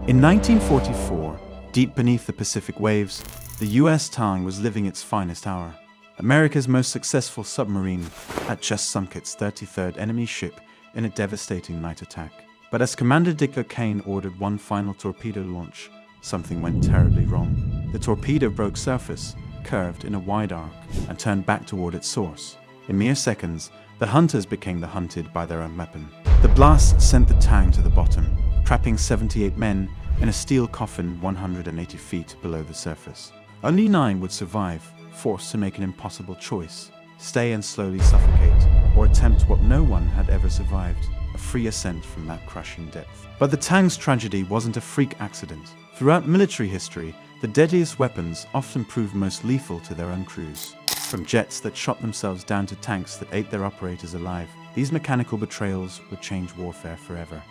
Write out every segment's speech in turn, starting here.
In 1944, deep beneath the Pacific waves, the USS Tang was living its finest hour. America's most successful submarine had just sunk its 33rd enemy ship in a devastating night attack. But as Commander Dick O'Kane ordered one final torpedo launch, something went terribly wrong. The torpedo broke surface, curved in a wide arc, and turned back toward its source. In mere seconds, the hunters became the hunted by their own weapon. The blast sent the Tang to the bottom, trapping 78 men in a steel coffin 180 feet below the surface. Only 9 would survive, forced to make an impossible choice: stay and slowly suffocate, or attempt what no one had ever survived, a free ascent from that crushing depth. But the Tang's tragedy wasn't a freak accident. Throughout military history, the deadliest weapons often proved most lethal to their own crews. From jets that shot themselves down to tanks that ate their operators alive, these mechanical betrayals would change warfare forever.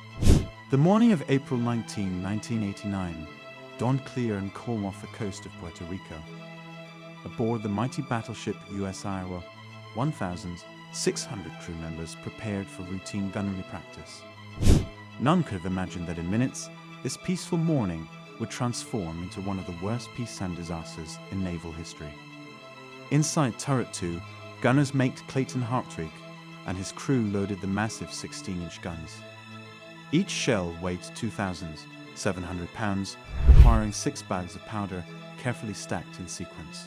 The morning of April 19, 1989, dawned clear and calm off the coast of Puerto Rico. Aboard the mighty battleship USS Iowa, 1,600 crew members prepared for routine gunnery practice. None could have imagined that in minutes, this peaceful morning would transform into one of the worst peacetime disasters in naval history. Inside Turret 2, gunners mate Clayton Hartwig and his crew loaded the massive 16-inch guns. Each shell weighed 2,700 pounds, requiring 6 bags of powder carefully stacked in sequence.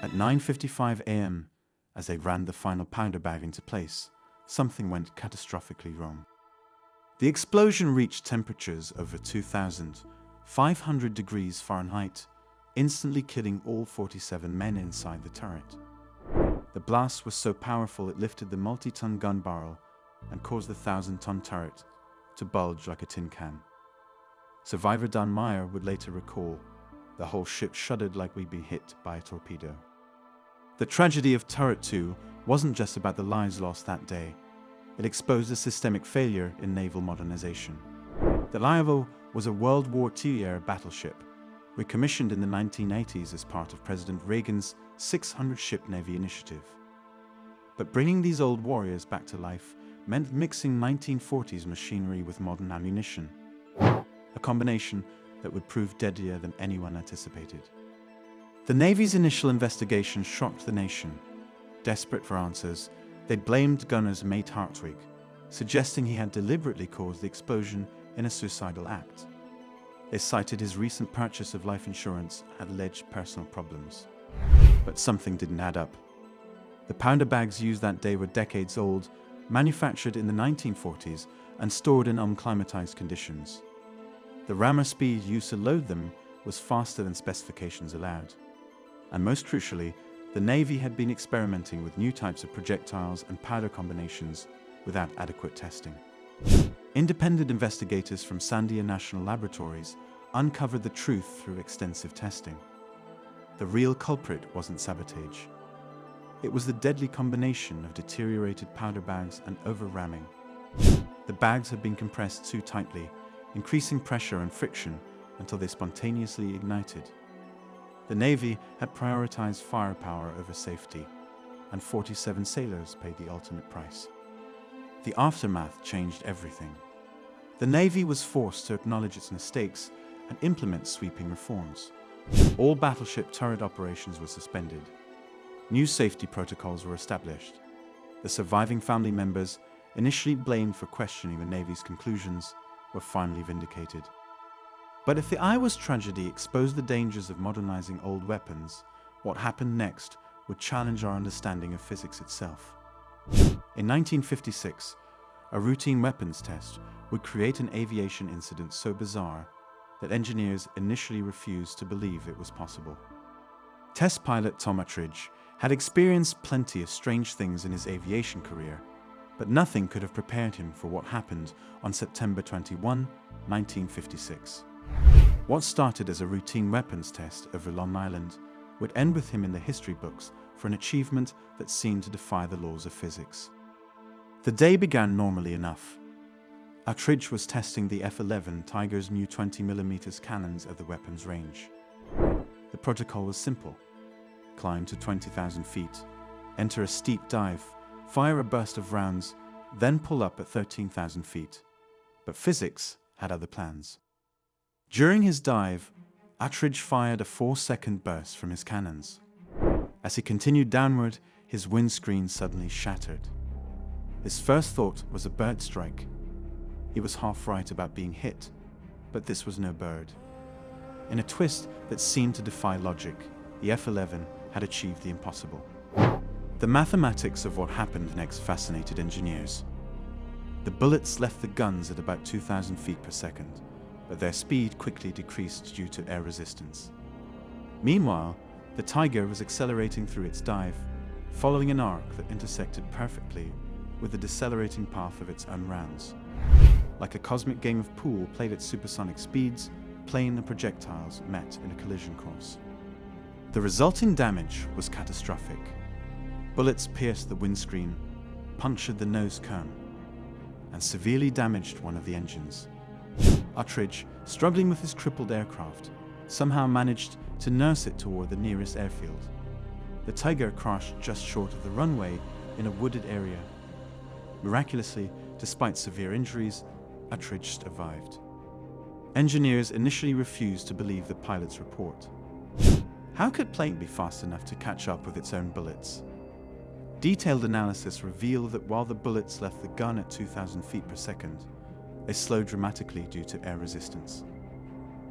At 9:55 a.m., as they ran the final powder bag into place, something went catastrophically wrong. The explosion reached temperatures over 2,500 degrees Fahrenheit, instantly killing all 47 men inside the turret. The blast was so powerful it lifted the multi-ton gun barrel and caused the 1,000-ton turret to bulge like a tin can. Survivor Dan Meyer would later recall, "The whole ship shuddered like we'd been hit by a torpedo." The tragedy of Turret 2 wasn't just about the lives lost that day. It exposed a systemic failure in naval modernization. The Iowa was a World War II-era battleship, recommissioned in the 1980s as part of President Reagan's 600-ship Navy initiative. But bringing these old warriors back to life meant mixing 1940s machinery with modern ammunition, a combination that would prove deadlier than anyone anticipated. The Navy's initial investigation shocked the nation. Desperate for answers, they blamed gunner's mate Hartwig, suggesting he had deliberately caused the explosion in a suicidal act. They cited his recent purchase of life insurance and alleged personal problems. But something didn't add up. The powder bags used that day were decades old, manufactured in the 1940s and stored in unclimatized conditions. The rammer speed used to load them was faster than specifications allowed. And most crucially, the Navy had been experimenting with new types of projectiles and powder combinations without adequate testing. Independent investigators from Sandia National Laboratories uncovered the truth through extensive testing. The real culprit wasn't sabotage. It was the deadly combination of deteriorated powder bags and over-ramming. The bags had been compressed too tightly, increasing pressure and friction until they spontaneously ignited. The Navy had prioritized firepower over safety, and 47 sailors paid the ultimate price. The aftermath changed everything. The Navy was forced to acknowledge its mistakes and implement sweeping reforms. All battleship turret operations were suspended. New safety protocols were established. The surviving family members, initially blamed for questioning the Navy's conclusions, were finally vindicated. But if the Iowa's tragedy exposed the dangers of modernizing old weapons, what happened next would challenge our understanding of physics itself. In 1956, a routine weapons test would create an aviation incident so bizarre that engineers initially refused to believe it was possible. Test pilot Tom Attridge had experienced plenty of strange things in his aviation career, but nothing could have prepared him for what happened on September 21, 1956. What started as a routine weapons test over Long Island would end with him in the history books for an achievement that seemed to defy the laws of physics. The day began normally enough. Attridge was testing the F-11 Tiger's new 20mm cannons at the weapon's range. The protocol was simple: climb to 20,000 feet, enter a steep dive, fire a burst of rounds, then pull up at 13,000 feet. But physics had other plans. During his dive, Attridge fired a 4-second burst from his cannons. As he continued downward, his windscreen suddenly shattered. His first thought was a bird strike. He was half right about being hit, but this was no bird. In a twist that seemed to defy logic, the F-11 had achieved the impossible. The mathematics of what happened next fascinated engineers. The bullets left the guns at about 2,000 feet per second, but their speed quickly decreased due to air resistance. Meanwhile, the Tiger was accelerating through its dive, following an arc that intersected perfectly with the decelerating path of its own rounds. Like a cosmic game of pool played at supersonic speeds, plane and projectiles met in a collision course. The resulting damage was catastrophic. Bullets pierced the windscreen, punctured the nose cone, and severely damaged one of the engines. Attridge, struggling with his crippled aircraft, somehow managed to nurse it toward the nearest airfield. The Tiger crashed just short of the runway in a wooded area. Miraculously, despite severe injuries, Attridge survived. Engineers initially refused to believe the pilot's report. How could a plane be fast enough to catch up with its own bullets? Detailed analysis revealed that while the bullets left the gun at 2,000 feet per second, they slowed dramatically due to air resistance.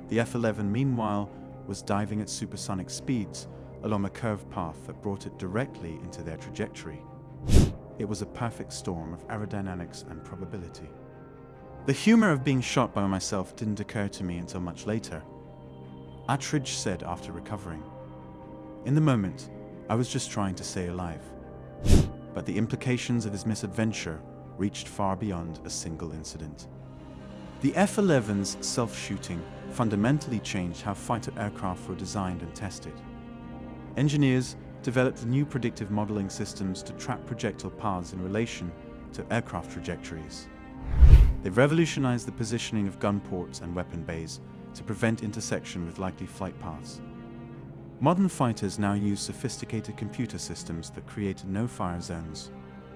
The F-11, meanwhile, was diving at supersonic speeds along a curved path that brought it directly into their trajectory. It was a perfect storm of aerodynamics and probability. The humor of being shot by myself didn't occur to me until much later. Attridge said after recovering, "In the moment, I was just trying to stay alive." But the implications of his misadventure reached far beyond a single incident. The F-11's self-shooting fundamentally changed how fighter aircraft were designed and tested. Engineers developed new predictive modeling systems to track projectile paths in relation to aircraft trajectories. They revolutionized the positioning of gun ports and weapon bays to prevent intersection with likely flight paths. Modern fighters now use sophisticated computer systems that create no-fire zones,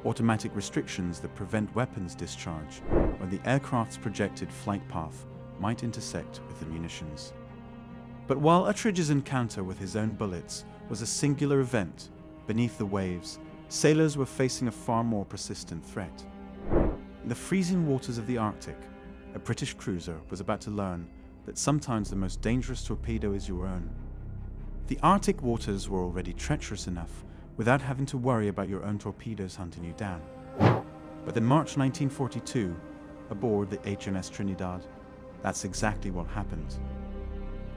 automatic restrictions that prevent weapons discharge when the aircraft's projected flight path might intersect with the munitions. But while Attridge's encounter with his own bullets was a singular event, beneath the waves, sailors were facing a far more persistent threat. In the freezing waters of the Arctic, a British cruiser was about to learn that sometimes the most dangerous torpedo is your own. The Arctic waters were already treacherous enough without having to worry about your own torpedoes hunting you down. But in March 1942, aboard the HMS Trinidad, that's exactly what happened.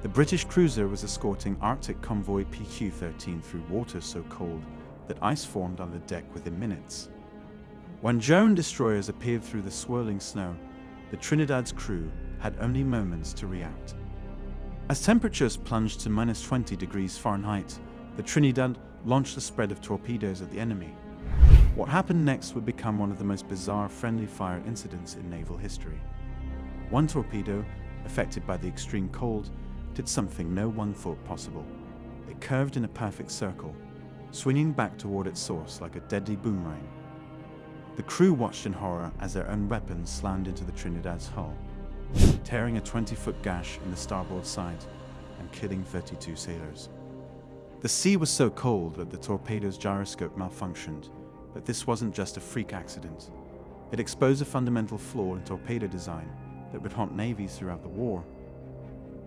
The British cruiser was escorting Arctic convoy PQ-13 through waters so cold that ice formed on the deck within minutes. When German destroyers appeared through the swirling snow, the Trinidad's crew had only moments to react. As temperatures plunged to -20 degrees Fahrenheit, the Trinidad launched a spread of torpedoes at the enemy. What happened next would become one of the most bizarre friendly fire incidents in naval history. One torpedo, affected by the extreme cold, did something no one thought possible. It curved in a perfect circle, swinging back toward its source like a deadly boomerang. The crew watched in horror as their own weapons slammed into the Trinidad's hull, tearing a 20-foot gash in the starboard side and killing 32 sailors. The sea was so cold that the torpedo's gyroscope malfunctioned, but this wasn't just a freak accident. It exposed a fundamental flaw in torpedo design that would haunt navies throughout the war.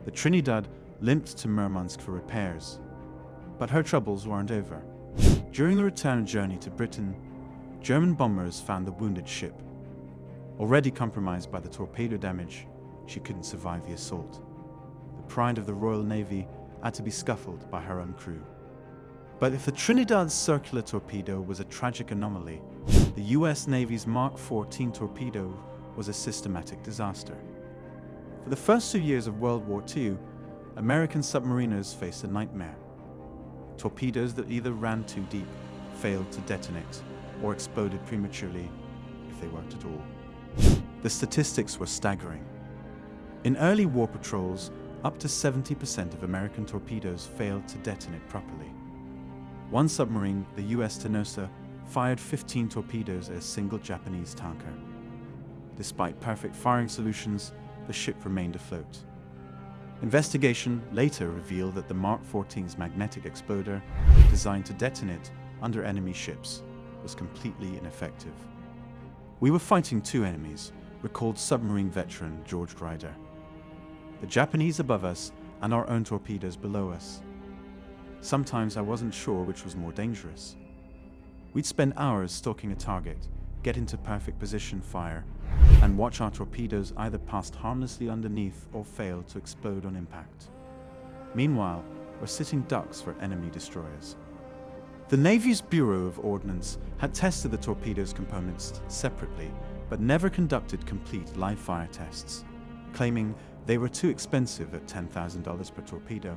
The Trinidad limped to Murmansk for repairs, but her troubles weren't over. During the return journey to Britain, German bombers found the wounded ship. Already compromised by the torpedo damage, she couldn't survive the assault. The pride of the Royal Navy had to be scuffled by her own crew. But if the Trinidad's circular torpedo was a tragic anomaly, the US Navy's Mark 14 torpedo was a systematic disaster. For the first 2 years of World War II, American submariners faced a nightmare. Torpedoes that either ran too deep, failed to detonate, or exploded prematurely, if they worked at all. The statistics were staggering. In early war patrols, up to 70% of American torpedoes failed to detonate properly. One submarine, the US Tang, fired 15 torpedoes at a single Japanese tanker. Despite perfect firing solutions, the ship remained afloat. Investigation later revealed that the Mark 14's magnetic exploder, designed to detonate under enemy ships, was completely ineffective. We were fighting two enemies, recalled submarine veteran George Ryder. The Japanese above us and our own torpedoes below us. Sometimes I wasn't sure which was more dangerous. We'd spend hours stalking a target, get into perfect position fire, and watch our torpedoes either pass harmlessly underneath or fail to explode on impact. Meanwhile, we're sitting ducks for enemy destroyers. The Navy's Bureau of Ordnance had tested the torpedo's components separately, but never conducted complete live-fire tests, claiming they were too expensive at $10,000 per torpedo.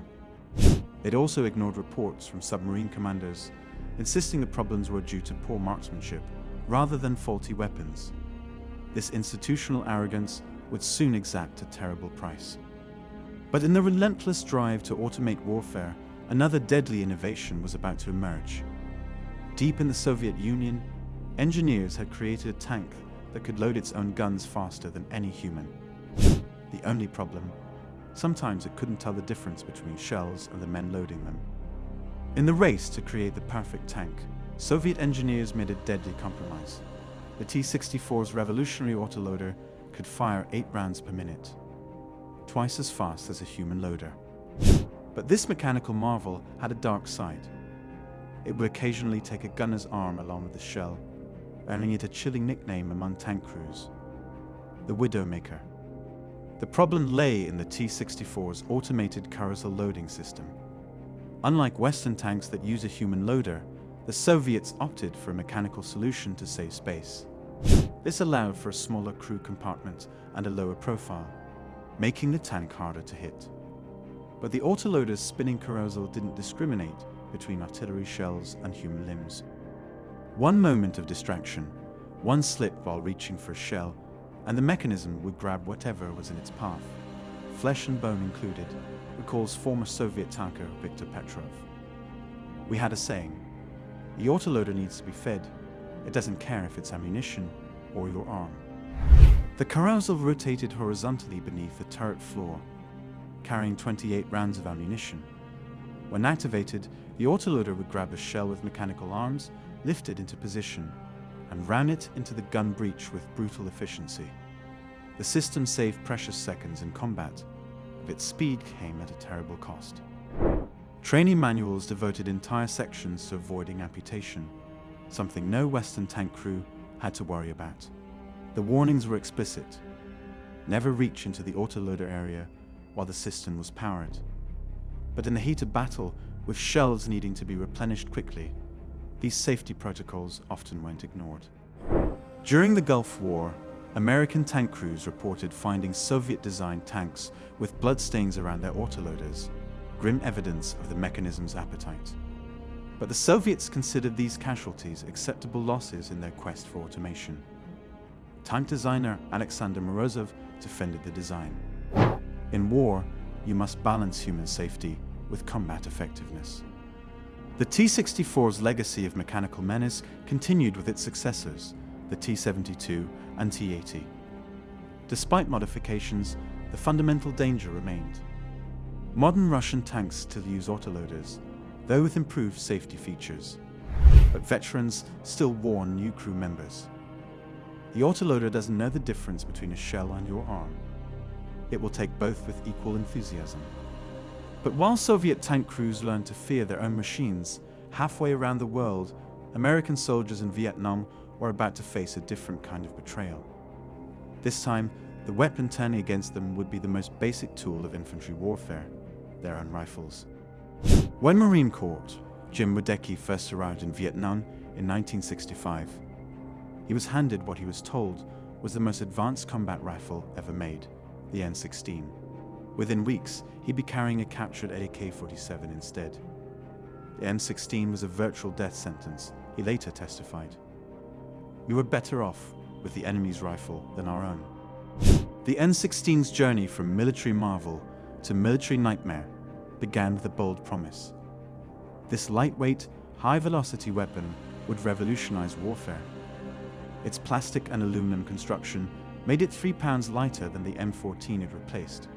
They'd also ignored reports from submarine commanders, insisting the problems were due to poor marksmanship rather than faulty weapons. This institutional arrogance would soon exact a terrible price. But in the relentless drive to automate warfare, another deadly innovation was about to emerge. Deep in the Soviet Union, engineers had created a tank that could load its own guns faster than any human. The only problem, sometimes it couldn't tell the difference between shells and the men loading them. In the race to create the perfect tank, Soviet engineers made a deadly compromise. The T-64's revolutionary autoloader could fire 8 rounds per minute, twice as fast as a human loader. But this mechanical marvel had a dark side. It would occasionally take a gunner's arm along with the shell, earning it a chilling nickname among tank crews, the Widowmaker. The problem lay in the T-64's automated carousel loading system. Unlike Western tanks that use a human loader, the Soviets opted for a mechanical solution to save space. This allowed for a smaller crew compartment and a lower profile, making the tank harder to hit. But the autoloader's spinning carousel didn't discriminate between artillery shells and human limbs. One moment of distraction, one slip while reaching for a shell, and the mechanism would grab whatever was in its path, flesh and bone included, recalls former Soviet tanker Viktor Petrov. We had a saying, the autoloader needs to be fed. It doesn't care if it's ammunition or your arm. The carousel rotated horizontally beneath the turret floor, carrying 28 rounds of ammunition. When activated, the autoloader would grab a shell with mechanical arms, lift it into position, and ram it into the gun breech with brutal efficiency. The system saved precious seconds in combat, but its speed came at a terrible cost. Training manuals devoted entire sections to avoiding amputation, something no Western tank crew had to worry about. The warnings were explicit. Never reach into the autoloader area while the system was powered. But in the heat of battle, with shells needing to be replenished quickly, these safety protocols often went ignored. During the Gulf War, American tank crews reported finding Soviet-designed tanks with bloodstains around their autoloaders, grim evidence of the mechanism's appetite. But the Soviets considered these casualties acceptable losses in their quest for automation. Tank designer Alexander Morozov defended the design. In war, you must balance human safety with combat effectiveness. The T-64's legacy of mechanical menace continued with its successors, the T-72 and T-80. Despite modifications, the fundamental danger remained. Modern Russian tanks still use autoloaders, though with improved safety features. But veterans still warn new crew members. The autoloader doesn't know the difference between a shell and your arm. It will take both with equal enthusiasm. But while Soviet tank crews learned to fear their own machines, halfway around the world, American soldiers in Vietnam were about to face a different kind of betrayal. This time, the weapon turning against them would be the most basic tool of infantry warfare, their own rifles. When Marine Corps Jim Wadecki first arrived in Vietnam in 1965, he was handed what he was told was the most advanced combat rifle ever made, the N16. Within weeks, he'd be carrying a captured AK-47 instead. The M16 was a virtual death sentence, he later testified. We were better off with the enemy's rifle than our own. The N16's journey from military marvel to military nightmare began with a bold promise. This lightweight, high-velocity weapon would revolutionize warfare. Its plastic and aluminum construction made it 3 pounds lighter than the M14 it replaced.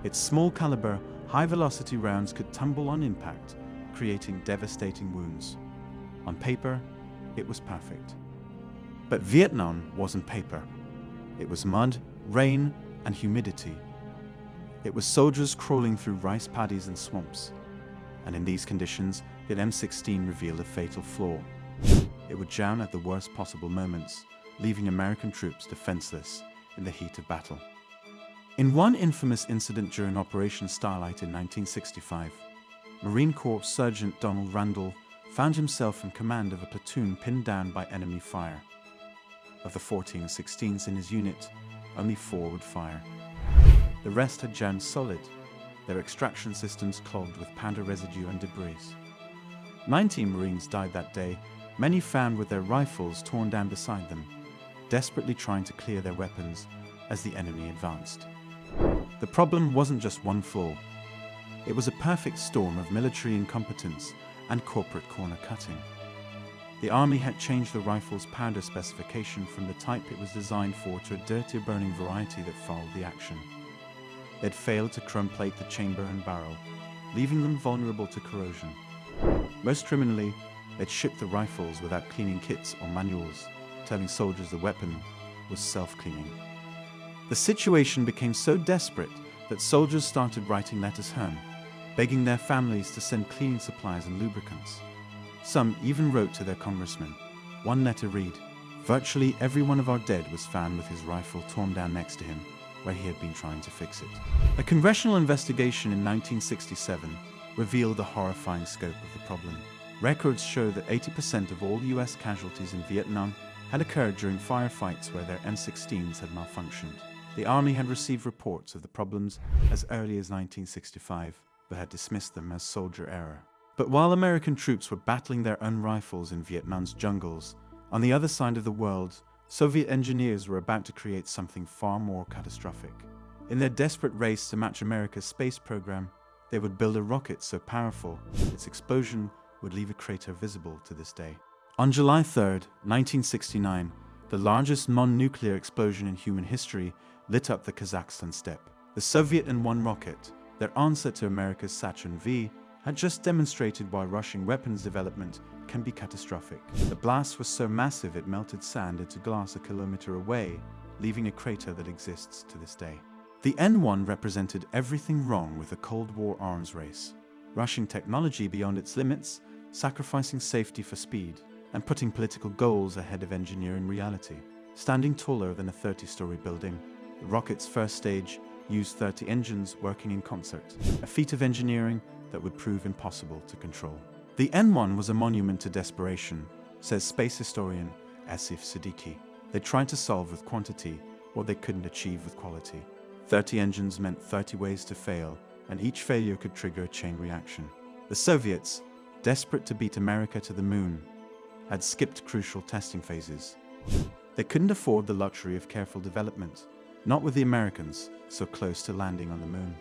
Its small caliber, high-velocity rounds could tumble on impact, creating devastating wounds. On paper, it was perfect. But Vietnam wasn't paper. It was mud, rain, and humidity. It was soldiers crawling through rice paddies and swamps. And in these conditions, the M16 revealed a fatal flaw. It would jam at the worst possible moments, leaving American troops defenseless in the heat of battle. In one infamous incident during Operation Starlight in 1965, Marine Corps Sergeant Donald Randall found himself in command of a platoon pinned down by enemy fire. Of the 14 16s in his unit, only 4 would fire. The rest had jammed solid, their extraction systems clogged with powder residue and debris. 19 Marines died that day, many found with their rifles torn down beside them, desperately trying to clear their weapons as the enemy advanced. The problem wasn't just one flaw. It was a perfect storm of military incompetence and corporate corner cutting. The Army had changed the rifle's powder specification from the type it was designed for to a dirtier burning variety that followed the action. They'd failed to chrome plate the chamber and barrel, leaving them vulnerable to corrosion. Most criminally, they'd shipped the rifles without cleaning kits or manuals, telling soldiers the weapon was self-cleaning. The situation became so desperate that soldiers started writing letters home, begging their families to send cleaning supplies and lubricants. Some even wrote to their congressman. One letter read, "Virtually every one of our dead was found with his rifle torn down next to him, where he had been trying to fix it." A congressional investigation in 1967 revealed the horrifying scope of the problem. Records show that 80% of all US casualties in Vietnam had occurred during firefights where their M16s had malfunctioned. The Army had received reports of the problems as early as 1965, but had dismissed them as soldier error. But while American troops were battling their own rifles in Vietnam's jungles, on the other side of the world, Soviet engineers were about to create something far more catastrophic. In their desperate race to match America's space program, they would build a rocket so powerful its explosion would leave a crater visible to this day. On July 3, 1969, the largest non-nuclear explosion in human history lit up the Kazakhstan steppe. The Soviet N-1 rocket, their answer to America's Saturn V, had just demonstrated why rushing weapons development can be catastrophic. The blast was so massive it melted sand into glass a kilometer away, leaving a crater that exists to this day. The N-1 represented everything wrong with the Cold War arms race, rushing technology beyond its limits, sacrificing safety for speed, and putting political goals ahead of engineering reality. Standing taller than a 30-story building, the rocket's first stage used 30 engines working in concert, a feat of engineering that would prove impossible to control. The N-1 was a monument to desperation, says space historian Asif Siddiqui. They tried to solve with quantity what they couldn't achieve with quality. 30 engines meant 30 ways to fail, and each failure could trigger a chain reaction. The Soviets, desperate to beat America to the moon, had skipped crucial testing phases. They couldn't afford the luxury of careful development, not with the Americans so close to landing on the moon.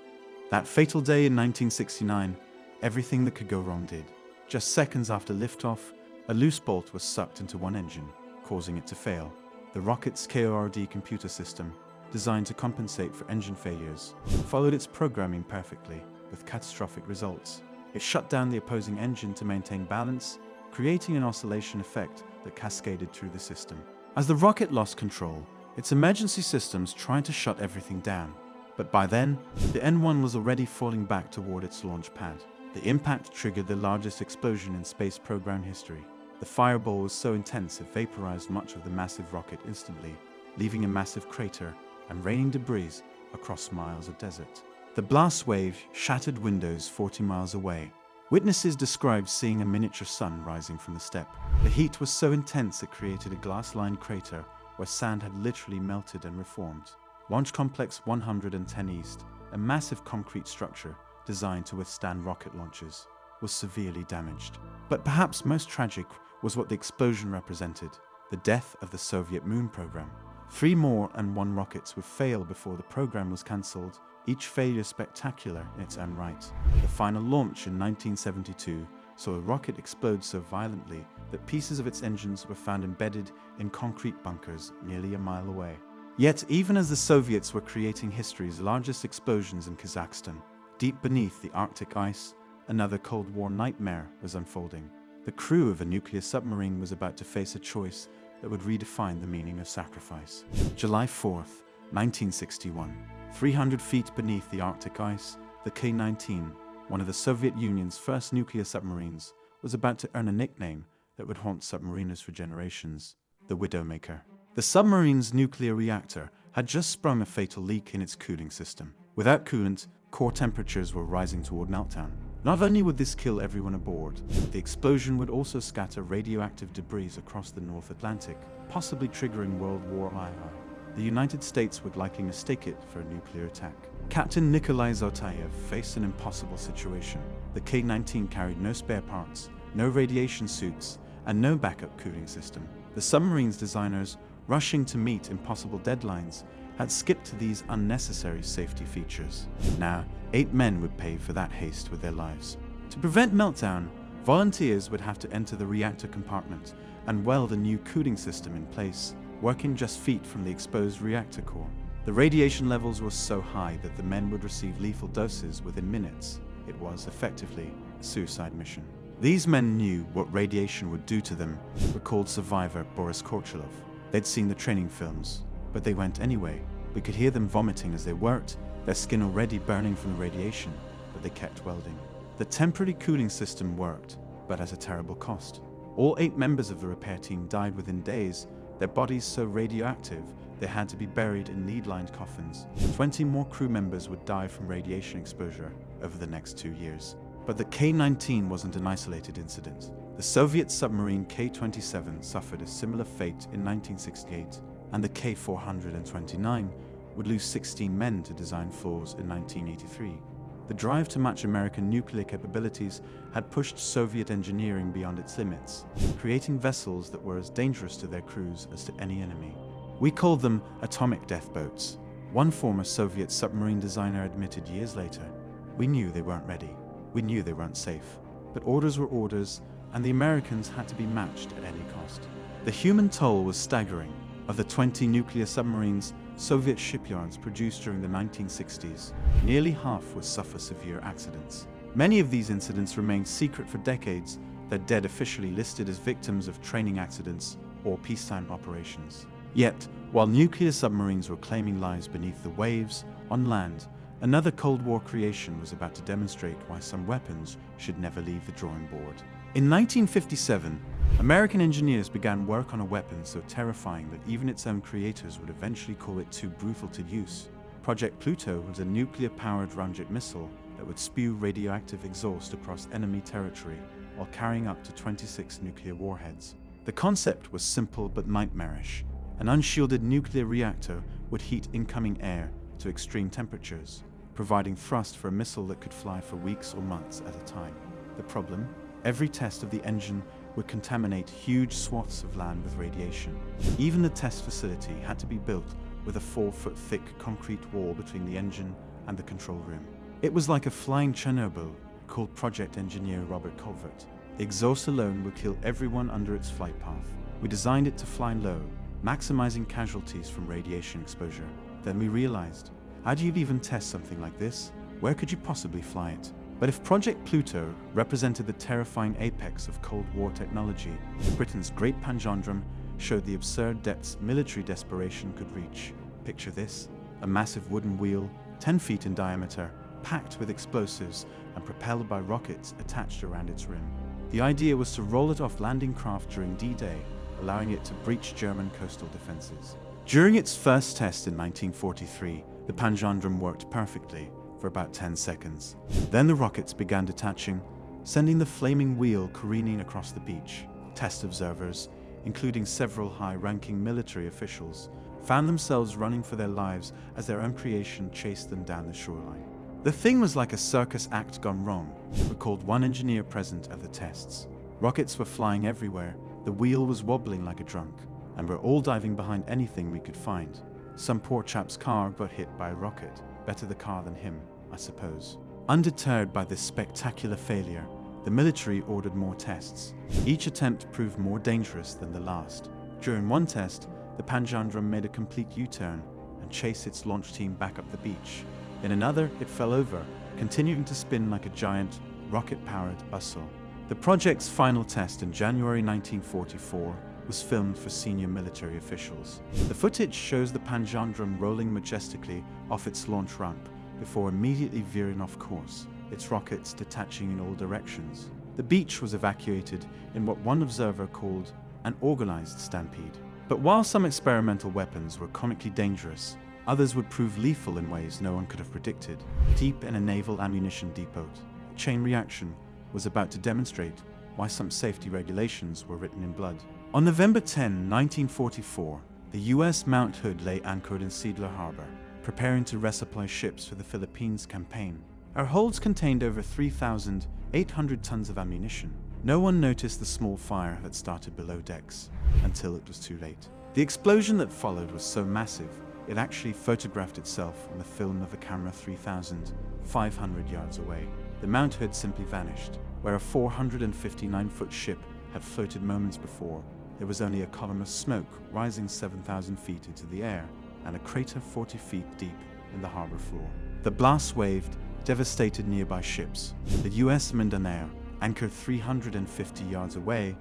That fatal day in 1969, everything that could go wrong did. Just seconds after liftoff, a loose bolt was sucked into one engine, causing it to fail. The rocket's KORD computer system, designed to compensate for engine failures, followed its programming perfectly, with catastrophic results. It shut down the opposing engine to maintain balance, creating an oscillation effect that cascaded through the system. As the rocket lost control, its emergency systems tried to shut everything down. But by then, the N-1 was already falling back toward its launch pad. The impact triggered the largest explosion in space program history. The fireball was so intense it vaporized much of the massive rocket instantly, leaving a massive crater and raining debris across miles of desert. The blast wave shattered windows 40 miles away. Witnesses described seeing a miniature sun rising from the steppe. The heat was so intense it created a glass-lined crater where sand had literally melted and reformed. Launch Complex 110 East, a massive concrete structure designed to withstand rocket launches, was severely damaged. But perhaps most tragic was what the explosion represented, the death of the Soviet moon program. 3 more N-1 rockets would fail before the program was cancelled, each failure spectacular in its own right. The final launch in 1972 saw a rocket explode so violently that pieces of its engines were found embedded in concrete bunkers nearly a mile away. Yet, even as the Soviets were creating history's largest explosions in Kazakhstan, deep beneath the Arctic ice, another Cold War nightmare was unfolding. The crew of a nuclear submarine was about to face a choice that would redefine the meaning of sacrifice. July 4th, 1961. 300 feet beneath the Arctic ice, the K-19, one of the Soviet Union's first nuclear submarines, was about to earn a nickname that would haunt submariners for generations: the Widowmaker. The submarine's nuclear reactor had just sprung a fatal leak in its cooling system. Without coolant, core temperatures were rising toward meltdown. Not only would this kill everyone aboard, the explosion would also scatter radioactive debris across the North Atlantic, possibly triggering World War II. The United States would likely mistake it for a nuclear attack. Captain Nikolai Zotayev faced an impossible situation. The K-19 carried no spare parts, no radiation suits, and no backup cooling system. The submarine's designers, rushing to meet impossible deadlines, had skipped to these unnecessary safety features. Now, 8 men would pay for that haste with their lives. To prevent meltdown, volunteers would have to enter the reactor compartment and weld a new cooling system in place, working just feet from the exposed reactor core. The radiation levels were so high that the men would receive lethal doses within minutes. It was effectively a suicide mission. These men knew what radiation would do to them, recalled survivor Boris Korchalov. They'd seen the training films, but they went anyway. We could hear them vomiting as they worked, their skin already burning from the radiation, but they kept welding. The temporary cooling system worked, but at a terrible cost. All 8 members of the repair team died within days, their bodies so radioactive they had to be buried in lead-lined coffins. 20 more crew members would die from radiation exposure over the next 2 years. But the K-19 wasn't an isolated incident. The Soviet submarine K-27 suffered a similar fate in 1968, and the K-429 would lose 16 men to design flaws in 1983. The drive to match American nuclear capabilities had pushed Soviet engineering beyond its limits, creating vessels that were as dangerous to their crews as to any enemy. We called them atomic death boats. One former Soviet submarine designer admitted years later, "We knew they weren't ready. We knew they weren't safe. But orders were orders, and the Americans had to be matched at any cost." The human toll was staggering. Of the 20 nuclear submarines Soviet shipyards produced during the 1960s, nearly half would suffer severe accidents. Many of these incidents remained secret for decades, their dead officially listed as victims of training accidents or peacetime operations. Yet, while nuclear submarines were claiming lives beneath the waves, on land, another Cold War creation was about to demonstrate why some weapons should never leave the drawing board. In 1957, American engineers began work on a weapon so terrifying that even its own creators would eventually call it too brutal to use. Project Pluto was a nuclear-powered ramjet missile that would spew radioactive exhaust across enemy territory while carrying up to 26 nuclear warheads. The concept was simple but nightmarish. An unshielded nuclear reactor would heat incoming air to extreme temperatures, providing thrust for a missile that could fly for weeks or months at a time. The problem? Every test of the engine would contaminate huge swaths of land with radiation. Even the test facility had to be built with a 4-foot-thick concrete wall between the engine and the control room. It was like a flying Chernobyl, called project engineer Robert Colvert. The exhaust alone would kill everyone under its flight path. We designed it to fly low, maximizing casualties from radiation exposure. Then we realized, how do you even test something like this? Where could you possibly fly it? But if Project Pluto represented the terrifying apex of Cold War technology, Britain's Great Panjandrum showed the absurd depths military desperation could reach. Picture this: a massive wooden wheel, 10 feet in diameter, packed with explosives and propelled by rockets attached around its rim. The idea was to roll it off landing craft during D-Day, allowing it to breach German coastal defenses. During its first test in 1943, the Panjandrum worked perfectly for about 10 seconds. Then the rockets began detaching, sending the flaming wheel careening across the beach. Test observers, including several high-ranking military officials, found themselves running for their lives as their own creation chased them down the shoreline. The thing was like a circus act gone wrong, recalled one engineer present at the tests. Rockets were flying everywhere, the wheel was wobbling like a drunk, and we're all diving behind anything we could find. Some poor chap's car got hit by a rocket. Better the car than him, I suppose. Undeterred by this spectacular failure, the military ordered more tests. Each attempt proved more dangerous than the last. During one test, the Panjandrum made a complete U-turn and chased its launch team back up the beach. In another, it fell over, continuing to spin like a giant, rocket-powered bustle. The project's final test in January 1944 was filmed for senior military officials. The footage shows the Panjandrum rolling majestically off its launch ramp before immediately veering off course, its rockets detaching in all directions. The beach was evacuated in what one observer called an organized stampede. But while some experimental weapons were comically dangerous, others would prove lethal in ways no one could have predicted. Deep in a naval ammunition depot, a chain reaction was about to demonstrate why some safety regulations were written in blood. On November 10, 1944, the U.S. Mount Hood lay anchored in Seidler Harbor, preparing to resupply ships for the Philippines campaign. Our holds contained over 3,800 tons of ammunition. No one noticed the small fire that started below decks until it was too late. The explosion that followed was so massive, it actually photographed itself on the film of a camera 3,500 yards away. The Mount Hood simply vanished. Where a 459-foot ship had floated moments before, there was only a column of smoke rising 7,000 feet into the air and a crater 40 feet deep in the harbor floor. The blast waved, devastated nearby ships. The U.S. Mindanao, anchored 350 yards away,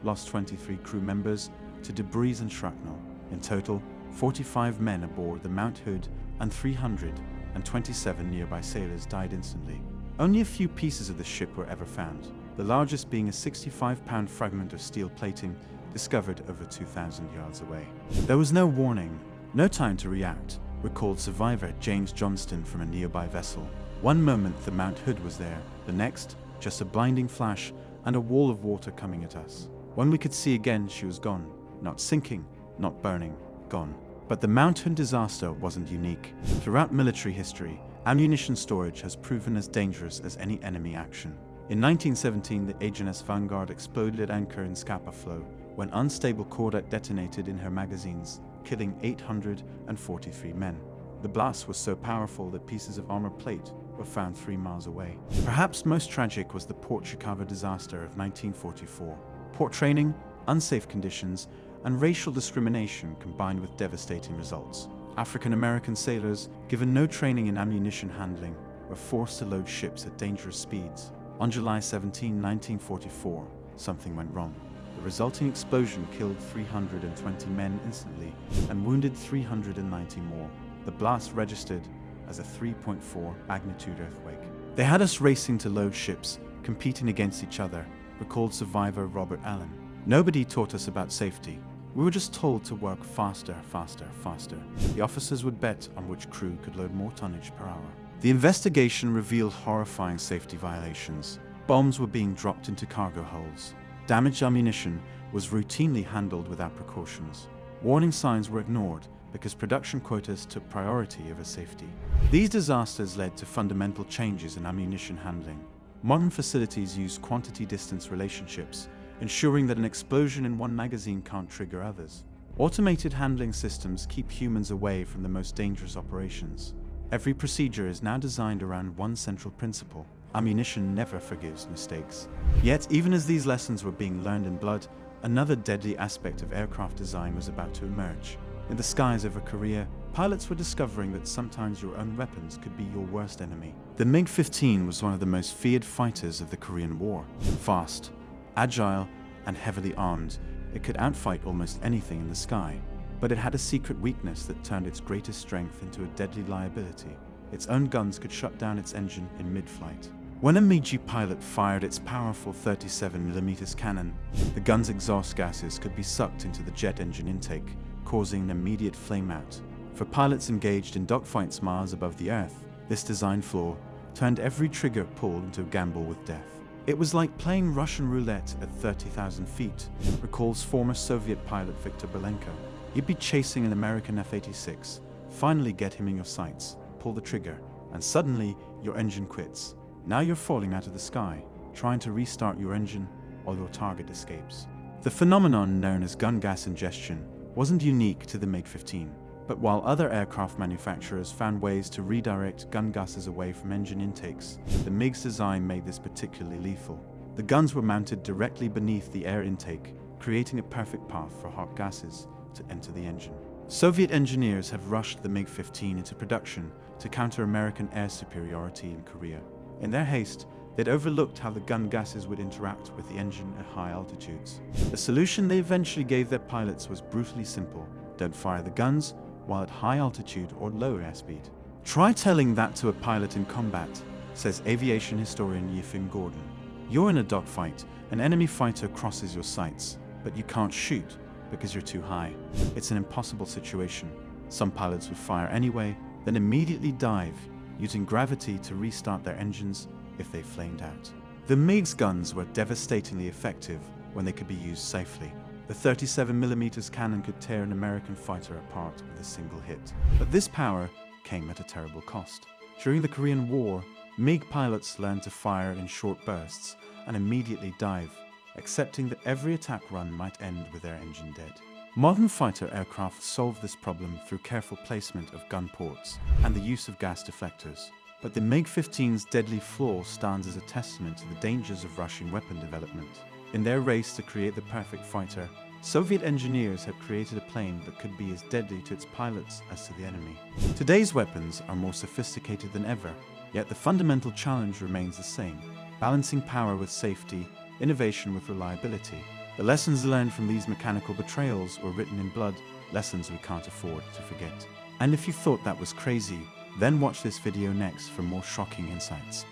lost 23 crew members to debris and shrapnel. In total, 45 men aboard the Mount Hood and 327 nearby sailors died instantly. Only a few pieces of the ship were ever found, the largest being a 65-pound fragment of steel plating discovered over 2,000 yards away. There was no warning, no time to react, recalled survivor James Johnston from a nearby vessel. One moment the Mount Hood was there, the next, just a blinding flash and a wall of water coming at us. When we could see again, she was gone. Not sinking, not burning, gone. But the Mount Hood disaster wasn't unique. Throughout military history, ammunition storage has proven as dangerous as any enemy action. In 1917, the HMS Vanguard exploded at anchor in Scapa Flow when unstable cordite detonated in her magazines, killing 843 men. The blast was so powerful that pieces of armor plate were found 3 miles away. Perhaps most tragic was the Port Chicago disaster of 1944. Port training, unsafe conditions, and racial discrimination combined with devastating results. African-American sailors, given no training in ammunition handling, were forced to load ships at dangerous speeds. On July 17, 1944, something went wrong. The resulting explosion killed 320 men instantly and wounded 390 more. The blast registered as a 3.4 magnitude earthquake. They had us racing to load ships, competing against each other, recalled survivor Robert Allen. Nobody taught us about safety. We were just told to work faster, faster, faster. The officers would bet on which crew could load more tonnage per hour. The investigation revealed horrifying safety violations. Bombs were being dropped into cargo holds. Damaged ammunition was routinely handled without precautions. Warning signs were ignored because production quotas took priority over safety. These disasters led to fundamental changes in ammunition handling. Modern facilities use quantity-distance relationships, ensuring that an explosion in one magazine can't trigger others. Automated handling systems keep humans away from the most dangerous operations. Every procedure is now designed around one central principle: ammunition never forgives mistakes. Yet, even as these lessons were being learned in blood, another deadly aspect of aircraft design was about to emerge. In the skies over Korea, pilots were discovering that sometimes your own weapons could be your worst enemy. The MiG-15 was one of the most feared fighters of the Korean War. Fast, agile, and heavily armed, it could outfight almost anything in the sky. But it had a secret weakness that turned its greatest strength into a deadly liability. Its own guns could shut down its engine in mid-flight. When a MiG pilot fired its powerful 37mm cannon, the gun's exhaust gases could be sucked into the jet engine intake, causing an immediate flameout. For pilots engaged in dogfights miles above the Earth, this design flaw turned every trigger pulled into a gamble with death. It was like playing Russian roulette at 30,000 feet, recalls former Soviet pilot Viktor Belenko. You'd be chasing an American F-86, finally get him in your sights, pull the trigger, and suddenly your engine quits. Now you're falling out of the sky, trying to restart your engine while your target escapes. The phenomenon known as gun gas ingestion wasn't unique to the MiG-15, but while other aircraft manufacturers found ways to redirect gun gases away from engine intakes, the MiG's design made this particularly lethal. The guns were mounted directly beneath the air intake, creating a perfect path for hot gases to enter the engine. Soviet engineers have rushed the MiG-15 into production to counter American air superiority in Korea. In their haste, they'd overlooked how the gun gases would interact with the engine at high altitudes. The solution they eventually gave their pilots was brutally simple: don't fire the guns while at high altitude or low airspeed. Try telling that to a pilot in combat, says aviation historian Yifin Gordon. You're in a dogfight, an enemy fighter crosses your sights, but you can't shoot because you're too high. It's an impossible situation. Some pilots would fire anyway, then immediately dive, using gravity to restart their engines if they flamed out. The MiG's guns were devastatingly effective when they could be used safely. The 37mm cannon could tear an American fighter apart with a single hit. But this power came at a terrible cost. During the Korean War, MiG pilots learned to fire in short bursts and immediately dive, accepting that every attack run might end with their engine dead. Modern fighter aircraft solved this problem through careful placement of gun ports and the use of gas deflectors. But the MiG-15's deadly flaw stands as a testament to the dangers of rushing weapon development. In their race to create the perfect fighter, Soviet engineers have created a plane that could be as deadly to its pilots as to the enemy. Today's weapons are more sophisticated than ever, yet the fundamental challenge remains the same: balancing power with safety, innovation with reliability. The lessons learned from these mechanical betrayals were written in blood, lessons we can't afford to forget. And if you thought that was crazy, then watch this video next for more shocking insights.